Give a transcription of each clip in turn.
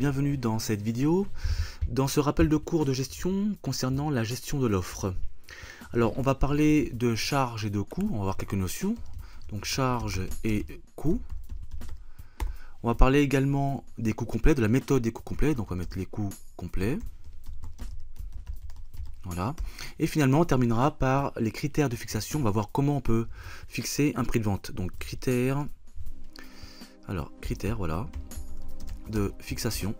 bienvenue dans cette vidéo, dans ce rappel de cours de gestion concernant la gestion de l'offre. Alors on va parler de charges et de coûts, on va voir quelques notions, donc charges et coûts. On va parler également des coûts complets, de la méthode des coûts complets, donc on va mettre les coûts complets. Voilà. Et finalement on terminera par les critères de fixation, on va voir comment on peut fixer un prix de vente. Donc critères, voilà, de fixation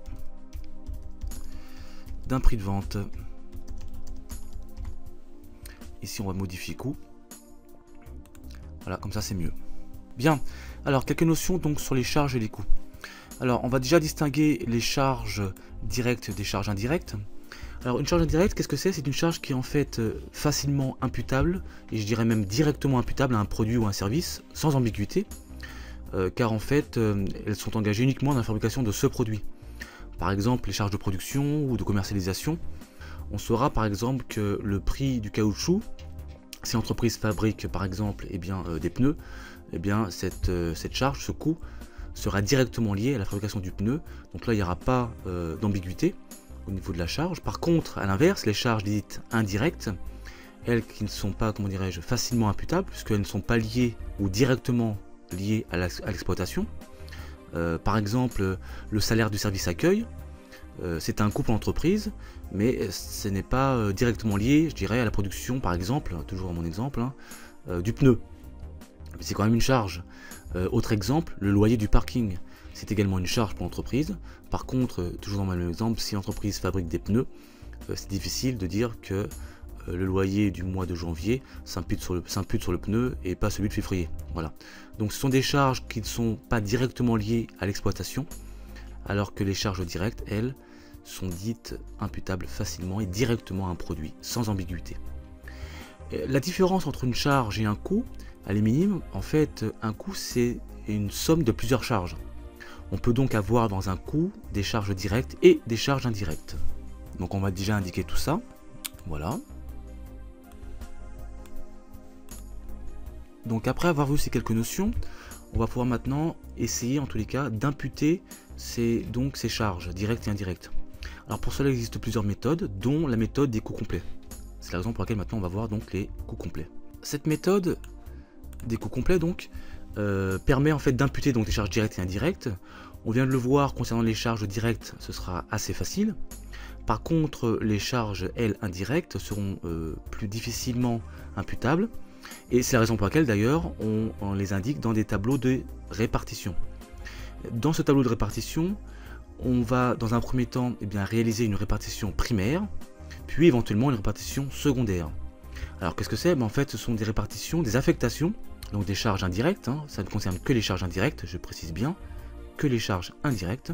d'un prix de vente. Ici on va modifier coût. Voilà, comme ça c'est mieux. Bien, alors quelques notions donc sur les charges et les coûts. Alors on va déjà distinguer les charges directes des charges indirectes. Alors une charge indirecte, qu'est-ce que c'est? C'est une charge qui est en fait facilement imputable, et je dirais même directement imputable à un produit ou un service, sans ambiguïté, car en fait elles sont engagées uniquement dans la fabrication de ce produit. Par exemple les charges de production ou de commercialisation. On saura par exemple que le prix du caoutchouc, si l'entreprise fabrique par exemple des pneus, cette charge, ce coût, sera directement lié à la fabrication du pneu. Donc là il n'y aura pas d'ambiguïté au niveau de la charge. Par contre, à l'inverse, les charges dites indirectes, elles qui ne sont pas, comment dirais-je, facilement imputables, puisqu'elles ne sont pas liées ou directement liées à l'exploitation. Par exemple, le salaire du service accueil, c'est un coût pour l'entreprise, mais ce n'est pas directement lié, je dirais, à la production, par exemple, toujours à mon exemple, du pneu. C'est quand même une charge. Autre exemple, le loyer du parking, c'est également une charge pour l'entreprise. Par contre, toujours dans le même exemple, si l'entreprise fabrique des pneus, c'est difficile de dire que le loyer du mois de janvier s'impute sur le pneu et pas celui de février. Voilà. Donc ce sont des charges qui ne sont pas directement liées à l'exploitation, alors que les charges directes, elles, sont dites imputables facilement et directement à un produit, sans ambiguïté. La différence entre une charge et un coût, elle est minime. En fait, un coût, c'est une somme de plusieurs charges. On peut donc avoir dans un coût des charges directes et des charges indirectes. Donc on va déjà indiquer tout ça. Voilà. Donc après avoir vu ces quelques notions, on va pouvoir maintenant essayer en tous les cas d'imputer ces charges directes et indirectes. Alors pour cela il existe plusieurs méthodes, dont la méthode des coûts complets. C'est la raison pour laquelle maintenant on va voir donc les coûts complets. Cette méthode des coûts complets donc permet en fait d'imputer donc des charges directes et indirectes. On vient de le voir concernant les charges directes, ce sera assez facile. Par contre les charges elles indirectes seront plus difficilement imputables. Et c'est la raison pour laquelle d'ailleurs on les indique dans des tableaux de répartition. Dans ce tableau de répartition, on va dans un premier temps réaliser une répartition primaire, puis éventuellement une répartition secondaire. Alors qu'est-ce que c'est? En fait ce sont des répartitions, des affectations, donc des charges indirectes, ça ne concerne que les charges indirectes, je précise bien, que les charges indirectes.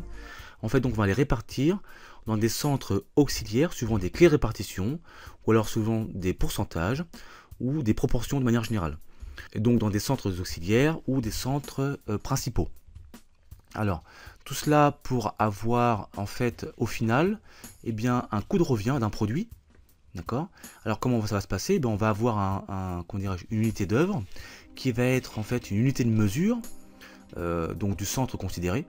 En fait donc on va les répartir dans des centres auxiliaires suivant des clés de répartition, ou alors souvent des pourcentages, ou des proportions de manière générale. Et donc dans des centres auxiliaires ou des centres principaux. Alors, tout cela pour avoir en fait au final un coût de revient d'un produit. D'accord? Alors comment ça va se passer? On va avoir une unité d'œuvre qui va être en fait une unité de mesure donc du centre considéré.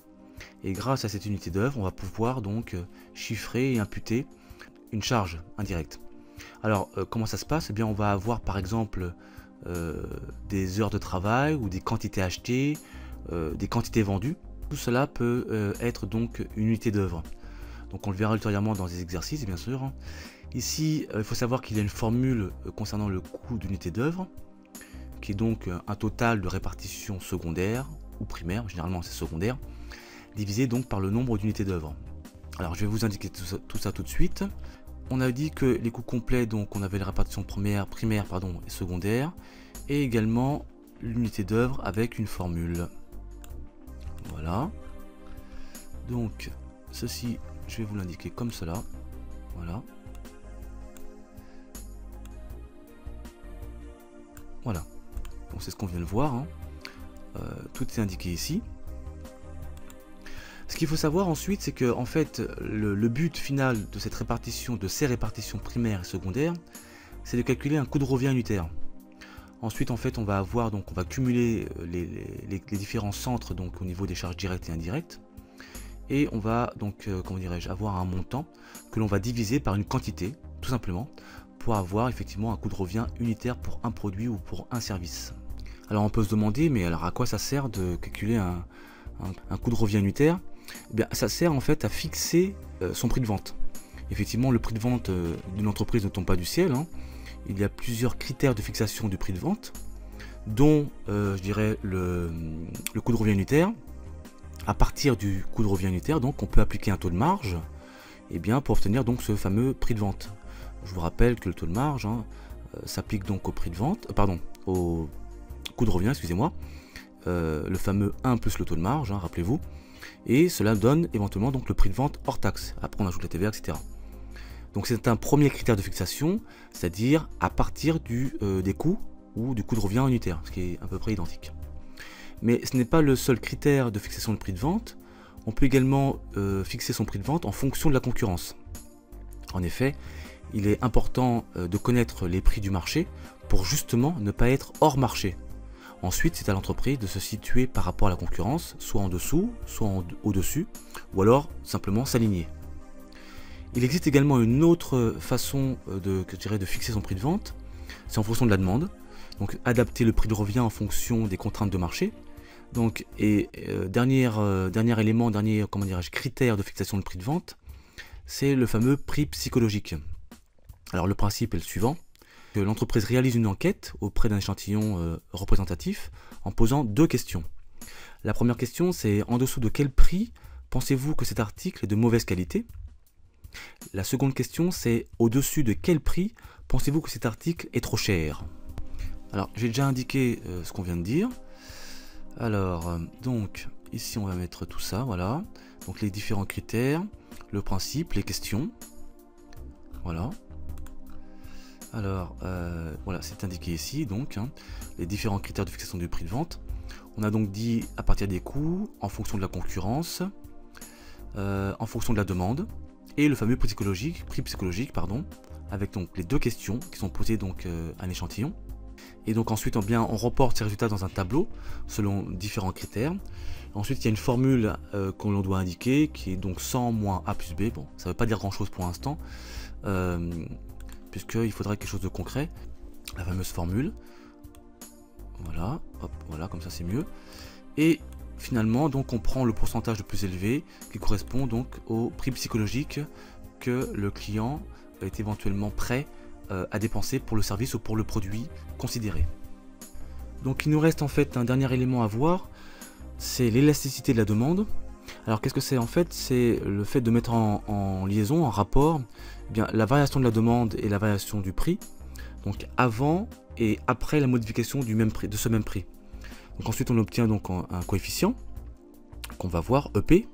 Et grâce à cette unité d'œuvre, on va pouvoir donc chiffrer et imputer une charge indirecte. Alors comment ça se passe? On va avoir par exemple des heures de travail ou des quantités achetées, des quantités vendues. Tout cela peut être donc une unité d'œuvre. Donc on le verra ultérieurement dans des exercices bien sûr. Ici il faut savoir qu'il y a une formule concernant le coût d'unité d'œuvre, qui est donc un total de répartition secondaire ou primaire, généralement c'est secondaire, divisé donc par le nombre d'unités d'œuvre. Alors je vais vous indiquer tout ça tout de suite. On a dit que les coûts complets, donc on avait la répartition primaire et secondaire, et également l'unité d'œuvre avec une formule. Voilà. Donc ceci, je vais vous l'indiquer comme cela. Voilà. Voilà. Donc c'est ce qu'on vient de voir. Tout est indiqué ici. Ce qu'il faut savoir ensuite, c'est que en fait, le but final de cette répartition, de ces répartitions primaires et secondaires, c'est de calculer un coût de revient unitaire. Ensuite, en fait, on va cumuler les différents centres donc au niveau des charges directes et indirectes, et on va donc, comment dirais-je, avoir un montant que l'on va diviser par une quantité, tout simplement, pour avoir effectivement un coût de revient unitaire pour un produit ou pour un service. Alors on peut se demander, mais alors à quoi ça sert de calculer un coût de revient unitaire? Eh bien, ça sert en fait à fixer son prix de vente. Effectivement, le prix de vente d'une entreprise ne tombe pas du ciel, hein. Il y a plusieurs critères de fixation du prix de vente, dont je dirais le coût de revient unitaire. À partir du coût de revient unitaire, donc on peut appliquer un taux de marge, et bien pour obtenir donc ce fameux prix de vente. Je vous rappelle que le taux de marge, hein, s'applique donc au prix de vente, au coût de revient, excusez-moi, le fameux 1 plus le taux de marge, hein, rappelez-vous, et cela donne éventuellement donc le prix de vente hors taxe. Après on ajoute la TVA, etc. Donc c'est un premier critère de fixation, c'est-à-dire à partir des coûts ou du coût de revient unitaire, ce qui est à peu près identique. Mais ce n'est pas le seul critère de fixation de prix de vente. On peut également fixer son prix de vente en fonction de la concurrence. En effet, il est important de connaître les prix du marché pour justement ne pas être hors marché. Ensuite, c'est à l'entreprise de se situer par rapport à la concurrence, soit en dessous, soit au-dessus, ou alors simplement s'aligner. Il existe également une autre façon de fixer son prix de vente, c'est en fonction de la demande. Donc adapter le prix de revient en fonction des contraintes de marché. Donc, dernier élément, comment dirais-je, critère de fixation de prix de vente, c'est le fameux prix psychologique. Alors le principe est le suivant, que l'entreprise réalise une enquête auprès d'un échantillon représentatif en posant deux questions. La première question, c'est en dessous de quel prix pensez-vous que cet article est de mauvaise qualité? La seconde question, c'est au-dessus de quel prix pensez-vous que cet article est trop cher? Alors j'ai déjà indiqué ce qu'on vient de dire. Alors, donc, ici on va mettre tout ça, voilà. Donc les différents critères, le principe, les questions. Voilà. Alors, voilà, c'est indiqué ici, donc, hein, les différents critères de fixation du prix de vente. On a donc dit à partir des coûts, en fonction de la concurrence, en fonction de la demande, et le fameux prix psychologique, avec donc les deux questions qui sont posées donc à un échantillon. Et donc ensuite on reporte ces résultats dans un tableau selon différents critères. Ensuite il y a une formule que l'on doit indiquer qui est donc 100 moins A plus B. Bon, ça ne veut pas dire grand chose pour l'instant, puisqu'il faudrait quelque chose de concret. La fameuse formule. Voilà, hop, voilà, comme ça c'est mieux. Et finalement donc on prend le pourcentage le plus élevé qui correspond donc au prix psychologique que le client est éventuellement prêt à dépenser pour le service ou pour le produit considéré. Donc il nous reste en fait un dernier élément à voir, c'est l'élasticité de la demande. Alors qu'est-ce que c'est en fait? C'est le fait de mettre en liaison, en rapport, eh bien, la variation de la demande et la variation du prix, donc avant et après la modification du même prix, de ce même prix. Donc ensuite on obtient donc un coefficient qu'on va voir, EP,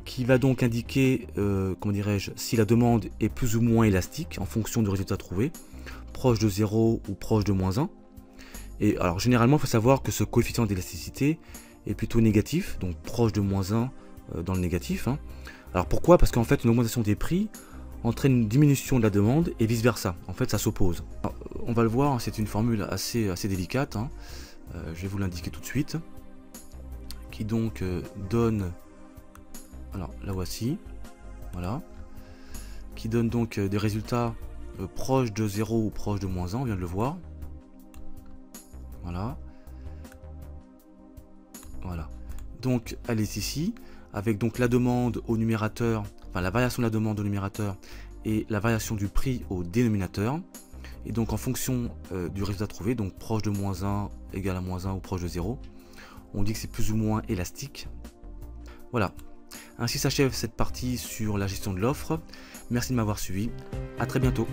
qui va donc indiquer, comment dirais-je, si la demande est plus ou moins élastique en fonction du résultat trouvé, proche de 0 ou proche de moins 1. Et alors généralement il faut savoir que ce coefficient d'élasticité est plutôt négatif, donc proche de moins 1 dans le négatif, hein. Alors pourquoi? Parce qu'en fait une augmentation des prix entraîne une diminution de la demande et vice versa, en fait ça s'oppose. On va le voir, hein, c'est une formule assez délicate, hein. Je vais vous l'indiquer tout de suite, qui donc donne, alors la voici, voilà, qui donne donc des résultats proches de 0 ou proches de moins 1, on vient de le voir, voilà, voilà, donc elle est ici, avec donc la demande au numérateur, enfin la variation de la demande au numérateur et la variation du prix au dénominateur. Et donc en fonction du résultat trouvé, donc proche de moins 1 égale à moins 1 ou proche de 0, on dit que c'est plus ou moins élastique. Voilà, ainsi s'achève cette partie sur la gestion de l'offre. Merci de m'avoir suivi, à très bientôt.